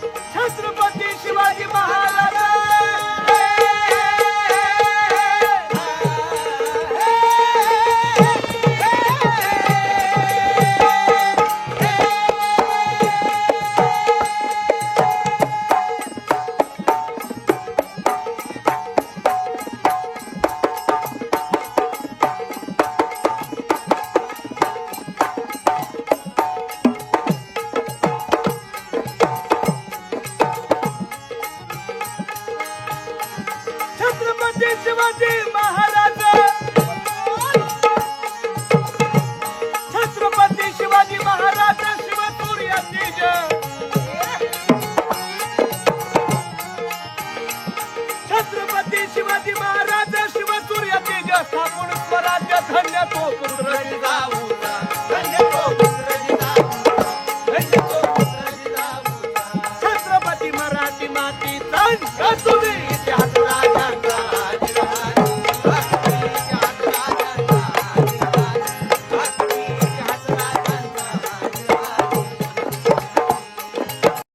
छत्रपती शिवाजी महाराज छत्रपती शिवाजी महाराज छत्रपती शिवाजी महाराज शिवसूर्य तेज छत्रपती शिवाजी महाराज शिवसूर्य तेज स्थापन स्वराज्य धन्य तो पुत्र जिजाऊचा धन्य तो पुत्र जिजाऊचा धन्य तो पुत्र जिजाऊचा छत्रपती मराठी मातीचा तुम्ही